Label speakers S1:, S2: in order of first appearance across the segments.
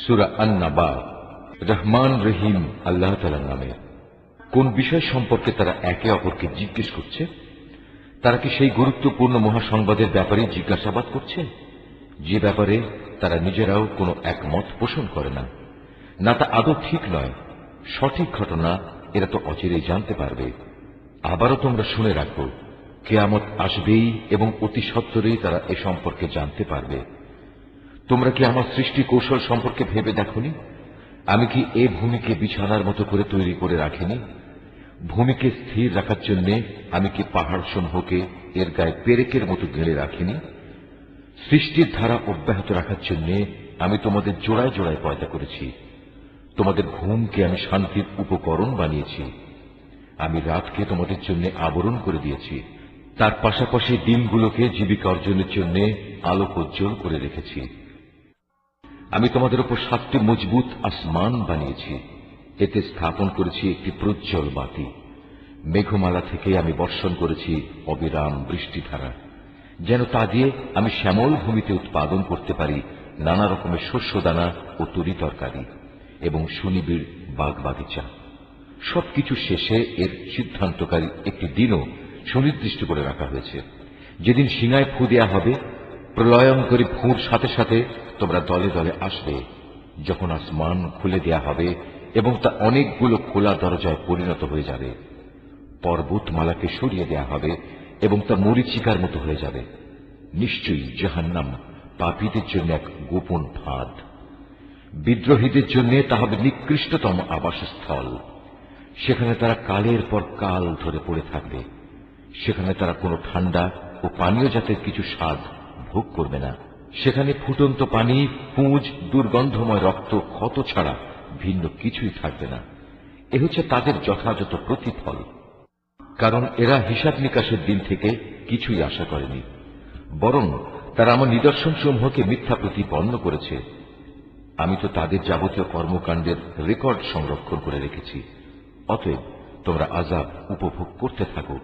S1: সূরা আন-নাবা। রহমান রহিম আল্লাহ তাআলার নামে। কোন বিষয় সম্পর্কে তারা একে অপরকে জিজ্ঞেস করছে? তারা কি সেই গুরুত্বপূর্ণ মহাসংবাদের ব্যাপারে জিজ্ঞাসাবাদ করছে, যে ব্যাপারে তারা নিজেরাও কোনো একমত পোষণ করে না? না, তা আদৌ ঠিক নয়। সঠিক ঘটনা এরা তো অচিরেই জানতে পারবে। আবারও তোমরা শুনে রাখো, কিয়ামত আসবেই এবং অতি সত্বরেই তারা এ সম্পর্কে জানতে পারবে। তোমরা কি আমার সৃষ্টি কৌশল সম্পর্কে ভেবে দেখনি? আমি কি এ ভূমিকে বিছানার মতো করে তৈরি করে রাখিনি? ভূমিকে স্থির রাখার জন্য আমি কি পাহাড় সমূহকে এর গায়ে পেরেকের মতো গেড়ে রাখিনি? সৃষ্টির ধারা অব্যাহত রাখার জন্য আমি তোমাদের জোড়ায় জোড়ায় পয়দা করেছি। তোমাদের ঘুমকে আমি শান্তির উপকরণ বানিয়েছি। আমি রাতকে তোমাদের জন্য আবরণ করে দিয়েছি। তার পাশাপাশি দিনগুলোকে জীবিকা অর্জনের জন্য আলোকোজ্জ্বল করে রেখেছি। আমি তোমাদের উপর 7টি মজবুত আসমান বানিয়েছি। এতে স্থাপন করেছি একটি প্রজ্জ্বল বাতি। মেঘমালা থেকে আমি বর্ষণ করেছি অবিরাম বৃষ্টিধারা, যেন তা দিয়ে আমি শ্যামল ভূমিতে উৎপাদন করতে পারি নানা রকমের শস্যদানা ও তরি তরকারি এবং সুনিবিড় বাগবাগিচা। সবকিছু শেষে এর সিদ্ধান্তকারী একটি দিনও সুনির্দিষ্ট করে রাখা হয়েছে, যেদিন সিঙায় ফু দেয়া হবে। প্রলয়ঙ্করী ফুঁর সাথে সাথে তোমরা দলে দলে আসবে, যখন আসমান খুলে দেয়া হবে এবং তা অনেকগুলো খোলা দরজায় পরিণত হয়ে যাবে। পর্বতমালাকে সরিয়ে দেয়া হবে এবং তা মরীচিকার মতো হয়ে যাবে। নিশ্চয়ই জাহান্নাম পাপীদের জন্য এক গোপন ফাঁদ। বিদ্রোহীদের জন্য তা হবে নিকৃষ্টতম আবাসস্থল। সেখানে তারা কালের পর কাল ধরে পড়ে থাকবে। সেখানে তারা কোনো ঠান্ডা ও পানীয় জাতের কিছু স্বাদ ভোগ করবে না। সেখানে ফুটন্ত পানি, পুঁজ, দুর্গন্ধময় রক্ত, ক্ষত ছাড়া ভিন্ন কিছুই থাকবে না। এ হচ্ছে তাদের যথাযথ প্রতিফল, কারণ এরা হিসাব নিকাশের দিন থেকে কিছুই আশা করেনি, বরং তারা আমার নিদর্শন সমূহকে মিথ্যা প্রতিপন্ন করেছে। আমি তো তাদের যাবতীয় কর্মকাণ্ডের রেকর্ড সংরক্ষণ করে রেখেছি। অতএব তোমরা আযাব উপভোগ করতে থাকো।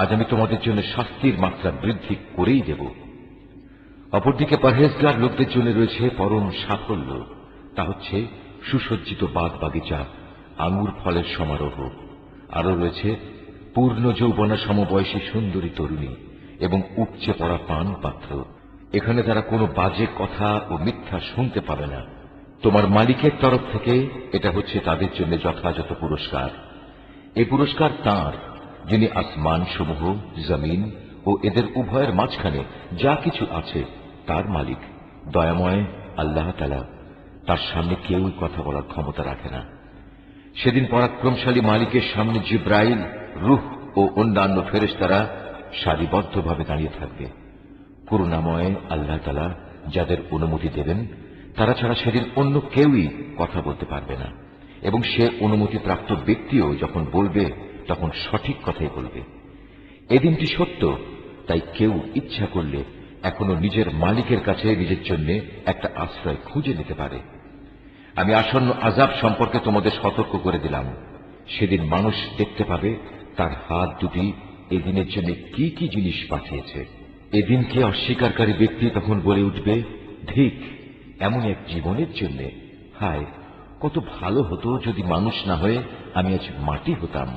S1: আজ আমি তোমাদের জন্য শাস্তির মাত্রা বৃদ্ধি করেই দেব। অপরদিকে পরহেজগার লোকদের জন্য রয়েছে পরম সাফল্য। তা হচ্ছে সুসজ্জিত বাগ বাগিচা, আঙুর ফলের সমারোহ। আরো রয়েছে পূর্ণ যৌবনা সমবয়সী সুন্দরী তরুণী এবং উপচে পড়া পান পাত্র। এখানে তারা কোনো বাজে কথা ও মিথ্যা শুনতে পাবে না। তোমার মালিকের তরফ থেকে এটা হচ্ছে তাদের জন্য যথাযথ পুরস্কার। এই পুরস্কার তাঁর, যিনি আসমান সমূহ, জমিন ও এদের উভয়ের মাঝখানে যা কিছু আছে তার মালিক। দয়াময় আল্লাহ তাআলা, তার সামনে কেউই কথা বলার ক্ষমতা রাখে না। সেদিন পরাক্রমশালী মালিকের সামনে জিব্রাইল, রূহ ও অন্যান্য ফেরেশতারা সারিবদ্ধভাবে দাঁড়িয়ে থাকবে। করুণাময় আল্লাহ তাআলা যাদের অনুমতি দেবেন, তারা ছাড়া সেদিন অন্য কেউই কথা বলতে পারবে না, এবং সে অনুমতিপ্রাপ্ত ব্যক্তিও যখন বলবে তখন সঠিক কথাই বলবে। এদিনটি সত্য, তাই কেউ ইচ্ছা করলে এখনো নিজের মালিকের কাছে নিজের জন্য একটা আশ্রয় খুঁজে নিতে পারে। আমি আসন্ন আযাব সম্পর্কে তোমাদের সতর্ক করে দিলাম। সেদিন মানুষ দেখতে পাবে তার হাত দুটি এদিনের জন্য কি কি জিনিস পাঠিয়েছে। এদিনকে অস্বীকারী ব্যক্তি তখন বলে উঠবে, ধিক এমন এক জীবনের জন্য। হায়, কত ভালো হতো যদি মানুষ না হয়ে আমি আজ মাটি হতাম।